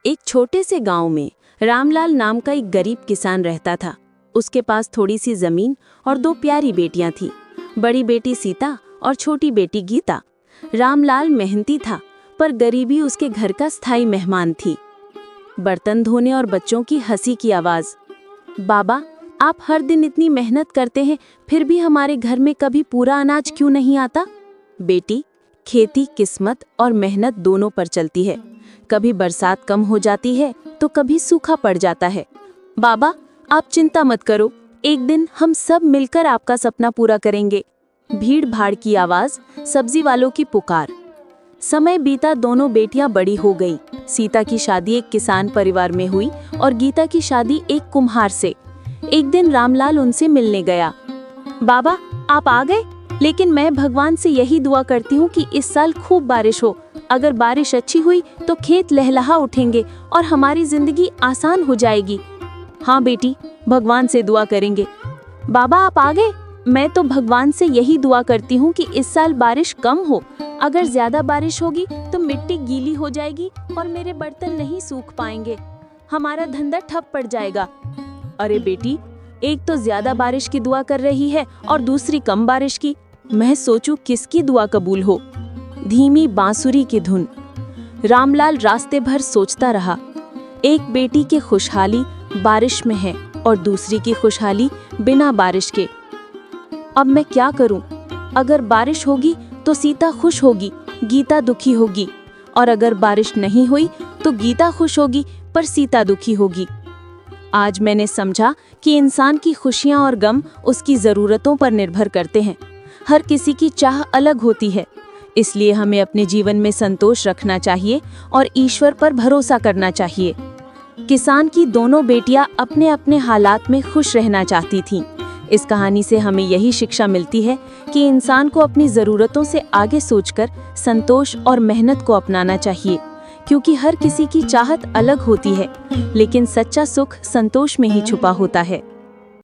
एक छोटे से गांव में रामलाल नाम का एक गरीब किसान रहता था। उसके पास थोड़ी सी जमीन और दो प्यारी बेटियां थीं, बड़ी बेटी सीता और छोटी बेटी गीता। रामलाल मेहनती था, पर गरीबी उसके घर का स्थायी मेहमान थी। बर्तन धोने और बच्चों की हंसी की आवाज़। बाबा, आप हर दिन इतनी मेहनत करते हैं, फिर भी हमारे घर में कभी पूरा अनाज क्यों नहीं आता? बेटी, खेती किस्मत और मेहनत दोनों पर चलती है। कभी बरसात कम हो जाती है तो कभी सूखा पड़ जाता है। बाबा, आप चिंता मत करो, एक दिन हम सब मिलकर आपका सपना पूरा करेंगे। भीड़ भाड़ की आवाज, सब्जी वालों की पुकार। समय बीता, दोनों बेटियां बड़ी हो गई। सीता की शादी एक किसान परिवार में हुई और गीता की शादी एक कुम्हार से। एक दिन रामलाल उनसे मिलने गया। बाबा, आप आ गए, लेकिन मैं भगवान से यही दुआ करती हूँ कि इस साल खूब बारिश हो। अगर बारिश अच्छी हुई तो खेत लहलहा उठेंगे और हमारी जिंदगी आसान हो जाएगी। हाँ बेटी, भगवान से दुआ करेंगे। बाबा, आप आ गए? मैं तो भगवान से यही दुआ करती हूँ कि इस साल बारिश कम हो। अगर ज्यादा बारिश होगी तो मिट्टी गीली हो जाएगी और मेरे बर्तन नहीं सूख पाएंगे। हमारा धंधा ठप पड़ जाएगा। अरे बेटी, एक तो ज्यादा बारिश की दुआ कर रही है और दूसरी कम बारिश की। मैं सोचूं किसकी दुआ कबूल हो। धीमी बांसुरी की धुन। रामलाल रास्ते भर सोचता रहा। एक बेटी की खुशहाली बारिश में है और दूसरी की खुशहाली बिना बारिश के। अब मैं क्या करूं? अगर बारिश होगी तो सीता खुश होगी, गीता दुखी होगी, और अगर बारिश नहीं हुई तो गीता खुश होगी पर सीता दुखी होगी। आज मैंने समझा कि इंसान की खुशियां और गम उसकी ज़रूरतों पर निर्भर करते हैं। हर किसी की चाह अलग होती है, इसलिए हमें अपने जीवन में संतोष रखना चाहिए और ईश्वर पर भरोसा करना चाहिए। किसान की दोनों बेटियां अपने अपने हालात में खुश रहना चाहती थीं। इस कहानी से हमें यही शिक्षा मिलती है कि इंसान को अपनी ज़रूरतों से आगे सोचकर संतोष और मेहनत को अपनाना चाहिए, क्योंकि हर किसी की चाहत अलग होती है, लेकिन सच्चा सुख संतोष में ही छुपा होता है।